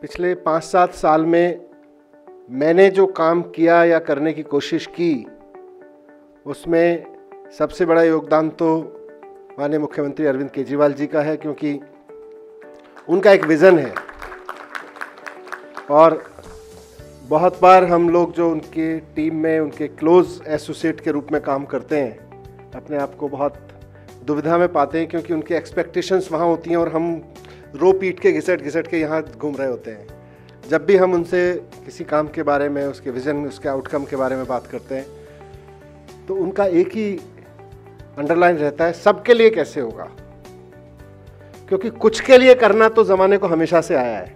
पिछले 5-7 साल में मैंने जो काम किया या करने की कोशिश की, उसमें सबसे बड़ा योगदान तो माननीय मुख्यमंत्री अरविंद केजरीवाल जी का है, क्योंकि उनका एक विज़न है। और बहुत बार हम लोग जो उनके टीम में उनके क्लोज एसोसिएट के रूप में काम करते हैं, अपने आप को बहुत दुविधा में पाते हैं, क्योंकि उनकी एक्सपेक्टेशंस वहाँ होती हैं और हम रो पीट के घिसट के यहाँ घूम रहे होते हैं। जब भी हम उनसे किसी काम के बारे में, उसके विज़न, उसके आउटकम के बारे में बात करते हैं, तो उनका एक ही अंडरलाइन रहता है, सबके लिए कैसे होगा। क्योंकि कुछ के लिए करना तो ज़माने को हमेशा से आया है।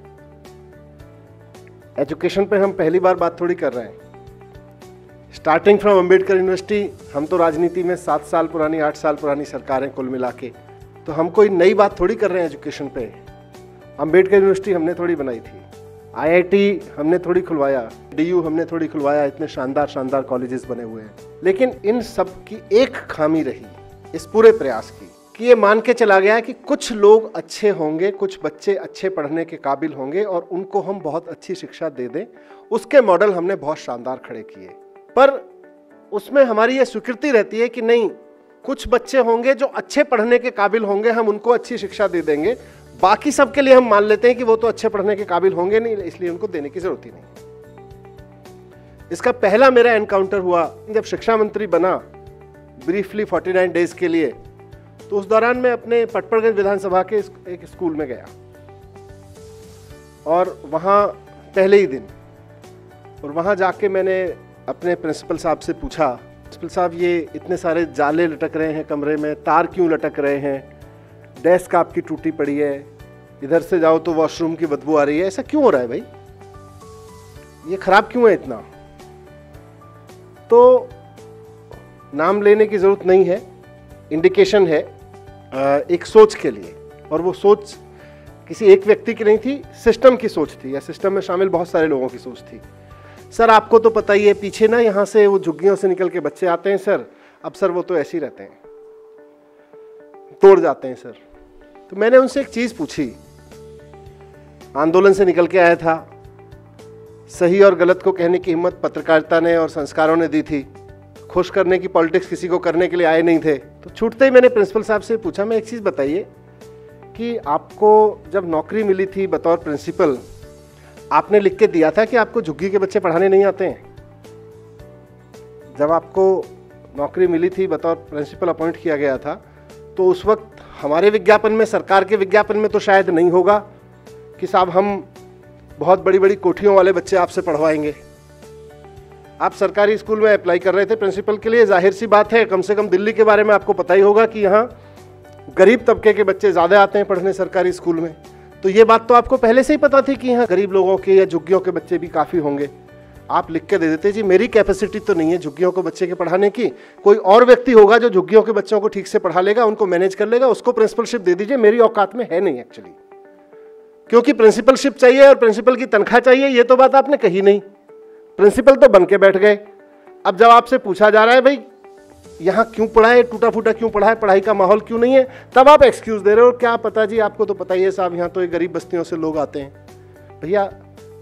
एजुकेशन पे हम पहली बार बात थोड़ी कर रहे हैं। स्टार्टिंग फ्रॉम अम्बेडकर यूनिवर्सिटी, हम तो राजनीति में 7 साल पुरानी, 8 साल पुरानी सरकारें कुल मिला के, तो हम कोई नई बात थोड़ी कर रहे हैं एजुकेशन पे। अम्बेडकर यूनिवर्सिटी हमने थोड़ी बनाई थी, IIT हमने थोड़ी खुलवाया, DU हमने थोड़ी खुलवाया, इतने शानदार कॉलेजेस बने हुए हैं। लेकिन इन सब की एक खामी रही इस पूरे प्रयास की, कि ये मान के चला गया कि कुछ लोग अच्छे होंगे, कुछ बच्चे अच्छे पढ़ने के काबिल होंगे और उनको हम बहुत अच्छी शिक्षा दे दें। उसके मॉडल हमने बहुत शानदार खड़े किए, पर उसमें हमारी ये स्वीकृति रहती है कि नहीं, कुछ बच्चे होंगे जो अच्छे पढ़ने के काबिल होंगे, हम उनको अच्छी शिक्षा दे देंगे। बाकी सब के लिए हम मान लेते हैं कि वो तो अच्छे पढ़ने के काबिल होंगे नहीं, इसलिए उनको देने की जरूरत ही नहीं। इसका पहला मेरा एनकाउंटर हुआ जब शिक्षा मंत्री बना, ब्रीफली 49 डेज के लिए। तो उस दौरान मैं अपने पटपड़गंज विधानसभा के एक स्कूल में गया और वहाँ पहले ही दिन, और वहाँ जाके मैंने अपने प्रिंसिपल साहब से पूछा, प्रिंसिपल साहब ये इतने सारे जाले लटक रहे हैं कमरे में, तार क्यों लटक रहे हैं, डेस्क आपकी टूटी पड़ी है, इधर से जाओ तो वॉशरूम की बदबू आ रही है, ऐसा क्यों हो रहा है भाई, ये खराब क्यों है इतना। तो नाम लेने की जरूरत नहीं है, इंडिकेशन है एक सोच के लिए, और वो सोच किसी एक व्यक्ति की नहीं थी, सिस्टम की सोच थी, या सिस्टम में शामिल बहुत सारे लोगों की सोच थी। सर आपको तो पता ही है, पीछे ना यहाँ से वो झुग्गियों से निकल के बच्चे आते हैं सर, अब सर वो तो ऐसे ही रहते हैं, तोड़ जाते हैं सर। तो मैंने उनसे एक चीज पूछी, आंदोलन से निकल के आया था, सही और गलत को कहने की हिम्मत पत्रकारिता ने और संस्कारों ने दी थी, खुश करने की पॉलिटिक्स किसी को करने के लिए आए नहीं थे। तो छूटते ही मैंने प्रिंसिपल साहब से पूछा, मैं एक चीज बताइए कि आपको जब नौकरी मिली थी बतौर प्रिंसिपल, आपने लिख के दिया था कि आपको झुग्गी के बच्चे पढ़ाने नहीं आते हैं? जब आपको नौकरी मिली थी, बतौर प्रिंसिपल अपॉइंट किया गया था, तो उस वक्त हमारे विज्ञापन में, सरकार के विज्ञापन में तो शायद नहीं होगा कि साहब हम बहुत बड़ी बड़ी कोठियों वाले बच्चे आपसे पढ़वाएंगे। आप सरकारी स्कूल में अप्लाई कर रहे थे प्रिंसिपल के लिए, जाहिर सी बात है, कम से कम दिल्ली के बारे में आपको पता ही होगा कि यहाँ गरीब तबके के बच्चे ज़्यादा आते हैं पढ़ने सरकारी स्कूल में। तो ये बात तो आपको पहले से ही पता थी कि यहाँ गरीब लोगों के या झुग्गियों के बच्चे भी काफ़ी होंगे। आप लिख के दे देते, जी मेरी कैपेसिटी तो नहीं है झुग्गियों को बच्चे के पढ़ाने की, कोई और व्यक्ति होगा जो झुग्गियों के बच्चों को ठीक से पढ़ा लेगा, उनको मैनेज कर लेगा, उसको प्रिंसिपलशिप दे दीजिए, मेरी औकात में है नहीं एक्चुअली। क्योंकि प्रिंसिपलशिप चाहिए और प्रिंसिपल की तनख्वाह चाहिए, ये तो बात आपने कही नहीं। प्रिंसिपल तो बन के बैठ गए। अब जब आपसे पूछा जा रहा है भाई यहाँ क्यों पढ़ा है, टूटा फूटा क्यों पढ़ा है, पढ़ाई का माहौल क्यों नहीं है, तब आप एक्सक्यूज दे रहे हो। क्या पता जी, आपको तो पता ही है साहब, यहाँ तो एक गरीब बस्तियों से लोग आते हैं। भैया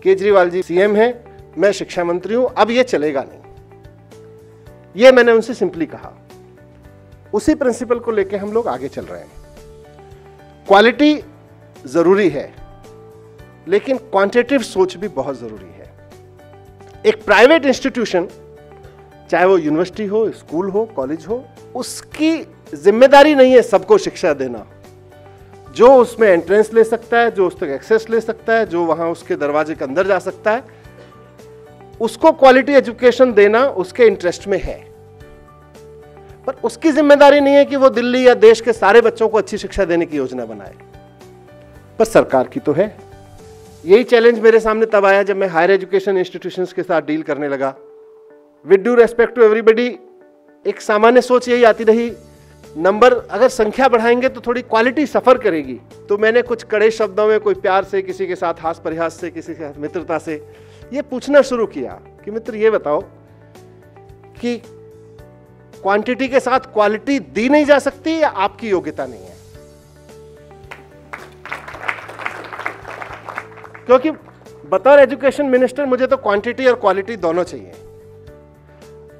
केजरीवाल जी CM हैं, मैं शिक्षा मंत्री हूं, अब ये चलेगा नहीं। ये मैंने उनसे सिंपली कहा। उसी प्रिंसिपल को लेके हम लोग आगे चल रहे हैं। क्वालिटी जरूरी है, लेकिन क्वांटिटेटिव सोच भी बहुत जरूरी है। एक प्राइवेट इंस्टीट्यूशन, चाहे वो यूनिवर्सिटी हो, स्कूल हो, कॉलेज हो, उसकी जिम्मेदारी नहीं है सबको शिक्षा देना। जो उसमें एंट्रेंस ले सकता है, जो उस तक एक्सेस ले सकता है, जो वहां उसके दरवाजे के अंदर जा सकता है, उसको क्वालिटी एजुकेशन देना उसके इंटरेस्ट में है। पर उसकी जिम्मेदारी नहीं है कि वो दिल्ली या देश के सारे बच्चों को अच्छी शिक्षा देने की योजना बनाए, पर सरकार की तो है। यही चैलेंज मेरे सामने तब आया जब मैं हायर एजुकेशन इंस्टीट्यूशंस के साथ डील करने लगा। With due respect to everybody, एक सामान्य सोच यही आती रही, नंबर अगर संख्या बढ़ाएंगे तो थोड़ी क्वालिटी सफर करेगी। तो मैंने कुछ कड़े शब्दों में, कोई प्यार से, किसी के साथ हास परिहास से, किसी के साथ मित्रता से ये पूछना शुरू किया कि मित्र ये बताओ कि क्वांटिटी के साथ क्वालिटी दी नहीं जा सकती या आपकी योग्यता नहीं है? क्योंकि बतौर एजुकेशन मिनिस्टर मुझे तो क्वांटिटी और क्वालिटी दोनों चाहिए।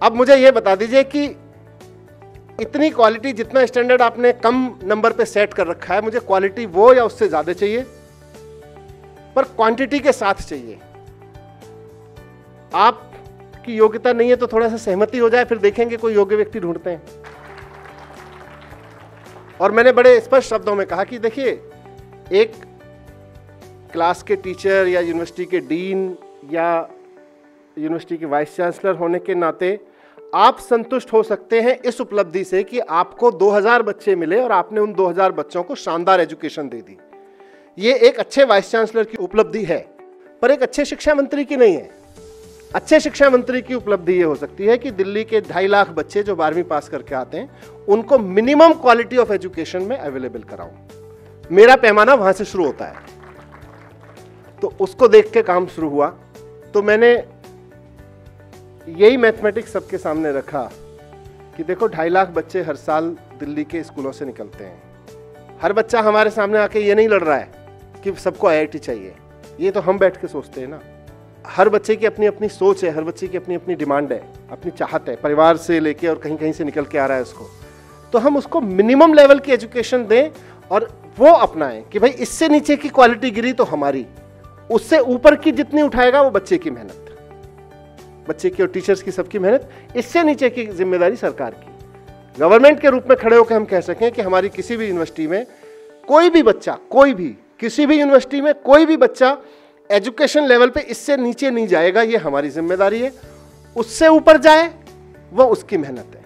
अब मुझे ये बता दीजिए कि इतनी क्वालिटी, जितना स्टैंडर्ड आपने कम नंबर पे सेट कर रखा है, मुझे क्वालिटी वो या उससे ज्यादा चाहिए, पर क्वांटिटी के साथ चाहिए। आपकी योग्यता नहीं है तो थोड़ा सा सहमति हो जाए, फिर देखेंगे कोई योग्य व्यक्ति ढूंढते हैं। और मैंने बड़े स्पष्ट शब्दों में कहा कि देखिए, एक क्लास के टीचर या यूनिवर्सिटी के डीन या यूनिवर्सिटी के वाइस चांसलर होने के नाते आप संतुष्ट हो सकते हैं इस उपलब्धि से कि आपको 2000 बच्चे मिले और आपने उन 2000 बच्चों को शानदार एजुकेशन दे दी। ये एक अच्छे वाइस चांसलर की उपलब्धि है, पर एक अच्छे शिक्षा मंत्री की नहीं है। अच्छे शिक्षा मंत्री की उपलब्धि ये हो सकती है कि दिल्ली के 2.5 लाख बच्चे जो 12वीं पास करके आते हैं, उनको मिनिमम क्वालिटी ऑफ एजुकेशन में अवेलेबल कराऊं। मेरा पैमाना वहां से शुरू होता है। तो उसको देख के काम शुरू हुआ। तो मैंने यही मैथमेटिक्स सबके सामने रखा कि देखो, 2.5 लाख बच्चे हर साल दिल्ली के स्कूलों से निकलते हैं। हर बच्चा हमारे सामने आके ये नहीं लड़ रहा है कि सबको IIT चाहिए। ये तो हम बैठ के सोचते हैं ना। हर बच्चे की अपनी अपनी सोच है, हर बच्चे की अपनी अपनी डिमांड है, अपनी चाहत है, परिवार से लेके और कहीं कहीं से निकल के आ रहा है उसको। तो हम उसको मिनिमम लेवल की एजुकेशन दें और वो अपनाएं कि भाई इससे नीचे की क्वालिटी गिरी तो हमारी, उससे ऊपर की जितनी उठाएगा वो बच्चे की मेहनत, बच्चे की और टीचर्स की सबकी मेहनत, इससे नीचे की जिम्मेदारी सरकार की। गवर्नमेंट के रूप में खड़े होकर हम कह सकें कि हमारी किसी भी यूनिवर्सिटी में कोई भी बच्चा, कोई भी किसी भी यूनिवर्सिटी में कोई भी बच्चा एजुकेशन लेवल पे इससे नीचे नहीं जाएगा, ये हमारी जिम्मेदारी है। उससे ऊपर जाए वो उसकी मेहनत है।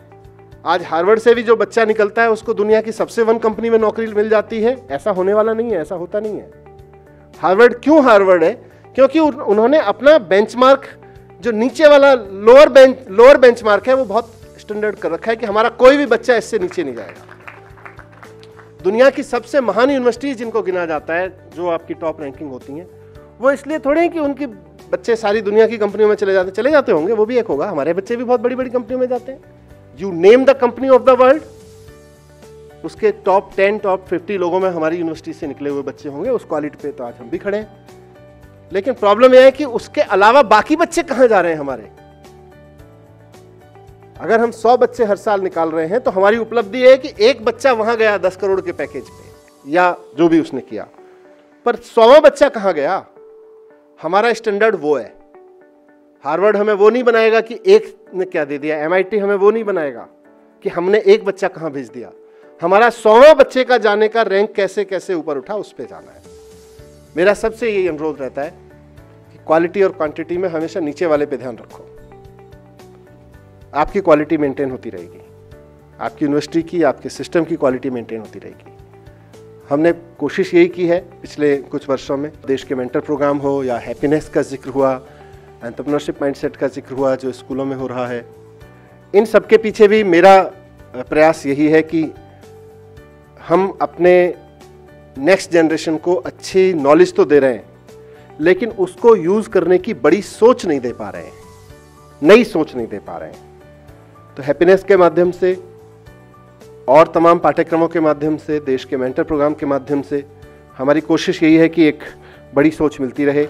आज हार्वर्ड से भी जो बच्चा निकलता है उसको दुनिया की सबसे 1 कंपनी में नौकरी मिल जाती है, ऐसा होने वाला नहीं है, ऐसा होता नहीं है। हार्वर्ड क्यों हार्वर्ड है? क्योंकि उन्होंने अपना बेंचमार्क, जो नीचे वाला लोअर बेंचमार्क है, वो बहुत स्टैंडर्ड कर रखा है कि हमारा कोई भी बच्चा इससे नीचे नहीं जाएगा। दुनिया की सबसे महान यूनिवर्सिटीज जिनको गिना जाता है, जो आपकी टॉप रैंकिंग होती हैं, वो इसलिए थोड़े हैं कि उनके बच्चे सारी दुनिया की कंपनियों में चले जाते होंगे, वो भी एक होगा। हमारे बच्चे भी बहुत बड़ी बड़ी कंपनियों में जाते हैं। You name the company of the world, उसके टॉप 10 टॉप 50 लोगों में हमारी यूनिवर्सिटी से निकले हुए बच्चे होंगे। उस क्वालिटी पे तो आज हम भी खड़े हैं। लेकिन प्रॉब्लम यह है कि उसके अलावा बाकी बच्चे कहां जा रहे हैं हमारे। अगर हम 100 बच्चे हर साल निकाल रहे हैं तो हमारी उपलब्धि है कि एक बच्चा वहां गया 10 करोड़ के पैकेज पे या जो भी उसने किया, पर 100वां बच्चा कहां गया? हमारा स्टैंडर्ड वो है। हार्वर्ड हमें वो नहीं बनाएगा कि एक ने क्या दे दिया, MIT हमें वो नहीं बनाएगा कि हमने एक बच्चा कहां भेज दिया। हमारा 100वां बच्चे का जाने का रैंक कैसे कैसे ऊपर उठा, उस पे जाना है। मेरा सबसे यही अनुरोध रहता है कि क्वालिटी और क्वांटिटी में हमेशा नीचे वाले पे ध्यान रखो। आपकी क्वालिटी मेंटेन होती रहेगी, आपकी यूनिवर्सिटी की, आपके सिस्टम की क्वालिटी मेंटेन होती रहेगी। हमने कोशिश यही की है पिछले कुछ वर्षों में। देश के मेंटर प्रोग्राम हो या हैप्पीनेस का जिक्र हुआ, एंटरप्रेन्योरशिप माइंडसेट का जिक्र हुआ जो स्कूलों में हो रहा है, इन सब के पीछे भी मेरा प्रयास यही है कि हम अपने नेक्स्ट जनरेशन को अच्छी नॉलेज तो दे रहे हैं, लेकिन उसको यूज़ करने की बड़ी सोच नहीं दे पा रहे हैं, नई सोच नहीं दे पा रहे हैं। तो हैप्पीनेस के माध्यम से और तमाम पाठ्यक्रमों के माध्यम से, देश के मेंटर प्रोग्राम के माध्यम से हमारी कोशिश यही है कि एक बड़ी सोच मिलती रहे।